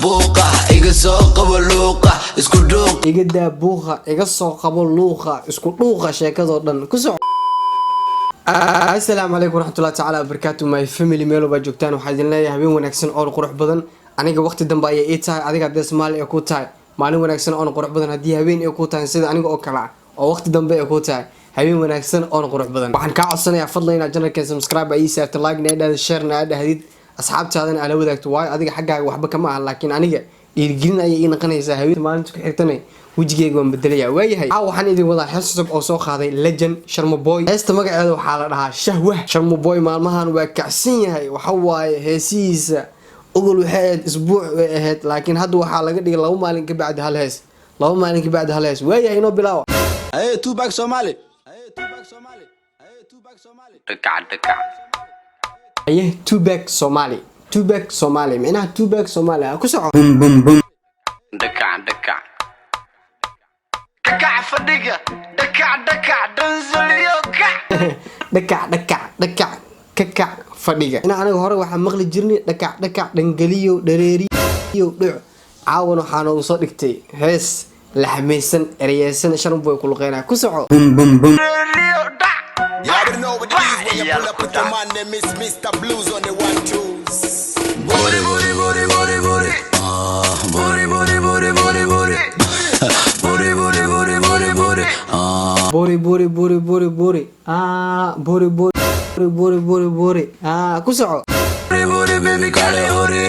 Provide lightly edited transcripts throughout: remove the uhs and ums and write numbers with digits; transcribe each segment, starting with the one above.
buuqa iga soo qabo luuqa isku dhuuq iga daa buuqa iga soo qabo luuqa isku dhuuqa sheekadoo dhan ku soco. Assalaamu calaykum waraxmatullaahi tacaala wabarakaatuh my family meel walba joogtaan waxaa idin leeyahay habeen wanaagsan oo qurux badan aniga waqti dambe ayay ii tahay adiga hadda Soomaali ay ku tahay maalin wanaagsan oo qurux badan haddii habeen ay ku tahay sida aniga oo kale ah oo waqti dambe ay ku tahay habeen wanaagsan oo qurux badan waxaan ka codsanayaa fadlan inaad channelka subscribe ay saarto like na aad share na aad hadid asxaabtaadana ala wadaagto waayo adiga xaggaaga waxba kama aha laakiin aniga dhiirigelin ayay ii noqonaysaa habeen maalinta ku xigtanay wajigeyga waan bedelayaa waayahay waxaan idin wadaa hees cusub oo soo qaaday Legend Sharma Boy heesta magaceeda waxaa la dhahaa Shahwah Sharma Boy maalmahan waa kacsan yahay waxa waaye heesiisa ogol waxay isbuuc ahayd laakiin hadda waxaa laga dhigay 2 maalin ka bacdi hal hees waayahay inoo bilaaw two back Somali daka two back Somali macnaha two back Somali ku soco daka fadhiga daka danzaliyo daka fadhiga aniga hore waxa maqli jirnay daka dangaliyo dhareeriyo dhuc caawan waxaan ugu soo dhigtay hees la xameysan ereysan Sharma Boy ku luqeynaa ku soco Mr. Blues on the 1 2s body body body body body body body body body body body body body body body body ku soco body baby kale hore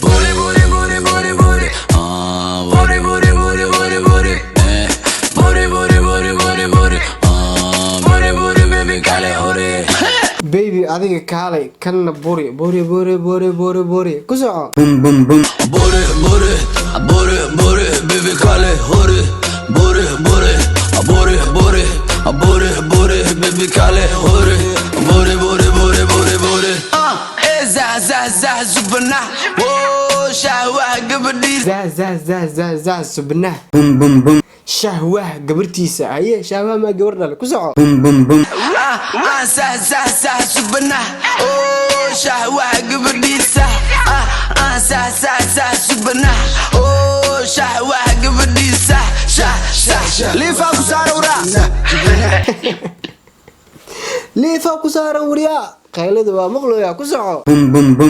body body body body body body body body body body body body body body body body body baby kale hore baby adiga kaalay kana buri ku soco body baby kale hore body baby kale hore body za subna oh shahwah gabadhi za subna shahwah gabartiisa aye shahwah ma gabar dhal ku soco za subna oh shahwah gabadhiisa za subna oh shahwah gabadhiisa lifa ku saarura lifa ku saarura qaylada waa maqlooya ku soco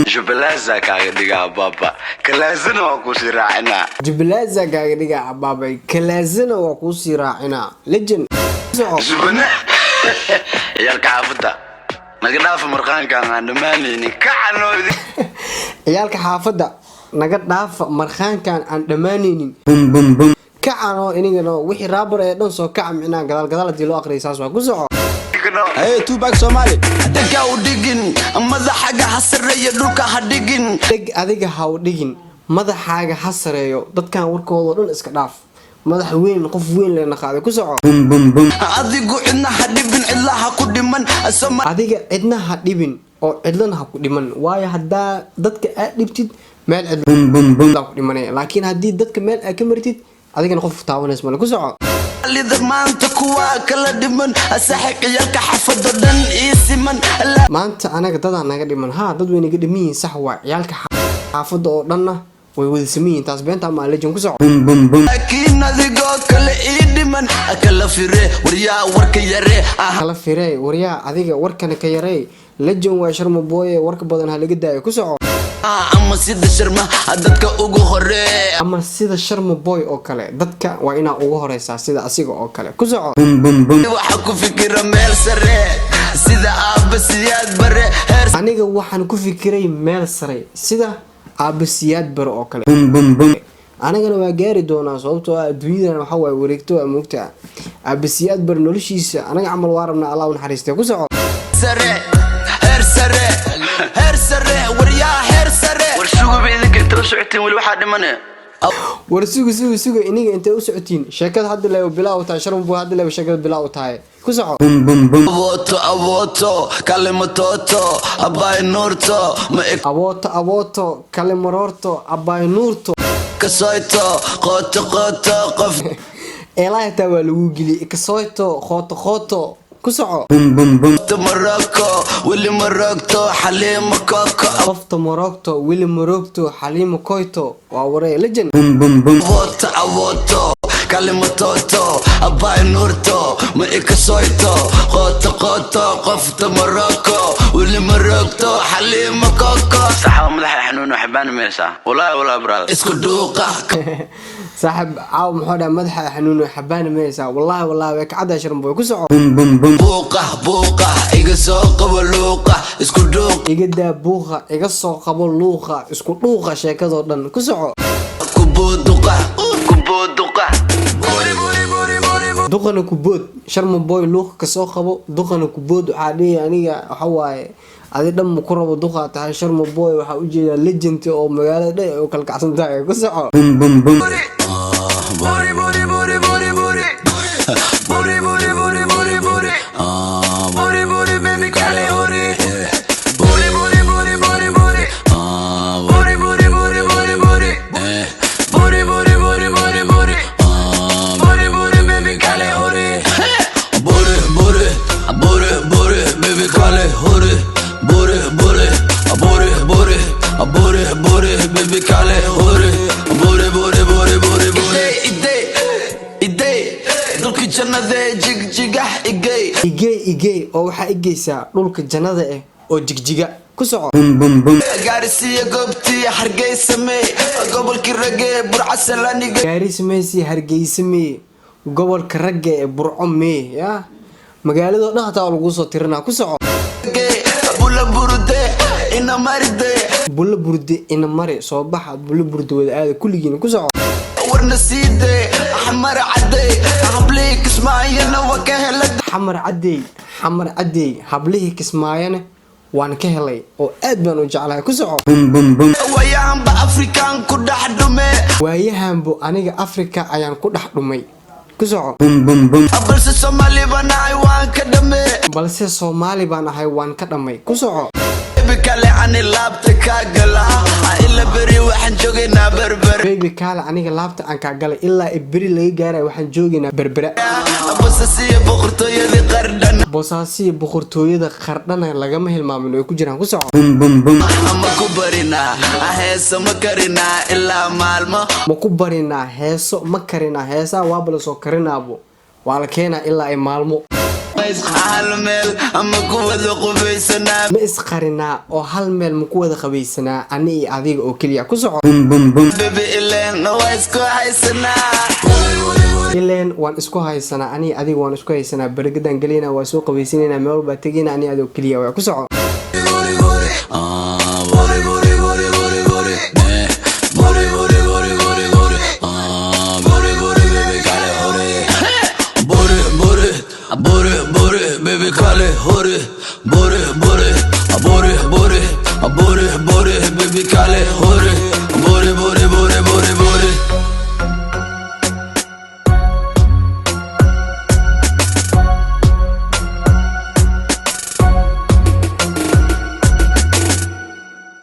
jublaza kaaga dhigaa baba kalaasana waa ku siraacina jublaza kaaga dhigaa baba kalaasana waa ku siraacina Legend soco subna yalka afada naga dhaaf marqaanka aan dhamaanaynin kacanoodi yalka xaafada naga dhaaf marqaankan aan dhamaanaynin kacano inagana wixii raabar ee dhan soo kac micnaa gadaal hadii loo aqriyo saas waa ku soco two back Somali dadka u dhigin madaxaaga hasareeyo dhulka ha dhigin adiga ha u dhigin madaxaaga hasareeyo dadkan warkooda dhan iska dhaaf madax weyn qof weyn leena qaaday ku soco adigu cidna ha dhibin cidlaha ku dhiman adiga cidna ha dhibin oo cidlana ha ku dhiman waayo hadaa dadka aad dhibtid meel cidla ku dhimanaya laakiin hadii dadka meel aad ka martid adigana qof taabanaysa ma ku soco lidda maanta kuwa kala dhiman saaxiiqyalka xafado dhan isiman maanta anaga dad naga dhiman dad weyn iga dhimiin sax waa ciyalka xaafada oo dhanna way wada sameeyeen taas beenta ma Legend ku soco laakiin adigoo kale ii dhiman kala fire wariyaa warka yare kala fire wariyaa adiga warkana ka yare Legend waa Sharma Boy warka badan ha laga daayo ku soco ama sida Sharma dadka ugu hore ama sida Sharma Boy oo kale dadka waa ina ugu horeysa sida asiga oo kale ku soco waxa ku fikira meel sare sida aabasiyaad bare aniga waxaan ku fikiray meel sare sida aabasiyaad bare oo kale anigana waa gaari doonaa sababtoo ah adduunyada waxa way wareegto waa moogtaa aabasiyaad bare noloshiisa anaga amal waarabna Allah u naxariisto ku soco sare wariyaa heer sare warsugu idinka inta u socotiin wali waxa dhimanay warsugu iniga inta u socotiin sheekada hadda la bilaaw tahay Sharma Boy hadda la sheekada bilaaw tahay ku soco aboto kalimatoto abay nuurto ma aboto kalimarorto abay nuurto kasoyto qoto qof eelayta waa lagu gili kasoyto qoto ku كسعو مراكو واللي مراكتو حليم كوكو قفت مراكتو ويلي مراكتو حليم كويتو ووري لجن فوتا عووتو كلمة توتو أباي نورتو ما إكسويتو قوتو قفت مراكو واللي مراكتو حليم كوكو صحة مدح حنون وحبان ميسا والله براد اسكو دوقة صاحب عاو محودا مدح حنون وحبان ميسا والله ويك عدا شرمبوي كسعو بوقة إيقا سوق ولوقة اسكو دوقة إيقا بوقة إيقا سوق ولوقة اسكو دوقة شاكدو دن كسعو كبودوقة دقنا كبود شرم بوي لوق كسو قبو دقنا كبود عادي انيga waxa waaye adi dhan ku rabo duqa tahay sharmo boy waxa u jeeda legend oo magaalada dhay oo kala kacsan tahay ku soco baby kale hore idey dulka jannada jigjigah igey oo waxa igeysaa dhulka jannada ah oo jigjiga ku soco gaarisiya goobtii hargeysamee gobolka ragee burco salaaniga gaarisimeesi hargeysamee gobolka ragee burco mee ya magaalada dhaxta lagu soo tirinaa ku soco bulla burde ina mari soo baxa bulla burde wada aada kulligiina ku soco warna siide xamar caday hablihii kismaayana waa ka helay xamar caday hablihii kismaayana waan ka helay oo aad baan u jeclahay ku soco waayahanba afrikaan ku dhex dhume waayahanba aniga afrika ayaan ku dhex dhumay ku soco balse Soomaali baan ahay waan ka dhamay ku soco kale ani laabta ka gala ila bari waxaan joogaynaa berber baby kale aniga laabta aan ka galay ilaa bari laga gaaray waxaan joogaynaa berbera bosaasiya boqortooyada qardhana lagama hilmaamin oo ku jiraan ku soco ama ku barinaa heeso ma karinaa ilaa maalmo ma ku barinaa heeso ma karinaa heesaa waa bala soo karinaabo waa la keenaa ilaa ay maalmo hal meel ama ku wada qubaysanaa ma isqarinaa oo hal meel ma ku wada qabaysanaa ani iyo adiga oo keliya ku soco baby ileen waa isku haysanaa waan isku haysanaa ani adiga waan isku haysanaa baragadan galina waa soo qabaysanayna meel walba tagina ani adiga oo keliya waa ku soco baby kale hore baby kale hore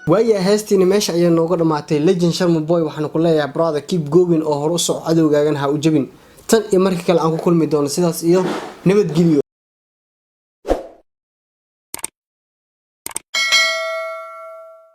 waaya heestiina meesha ayaa nooga dhamaatay legend sharma boy waxaan ku leeyahay brother keep going oo hor u soco cadowgaagan ha u jabin tan iyo markii kale aan ku kulmi doono sidaas iyo nabadgelyo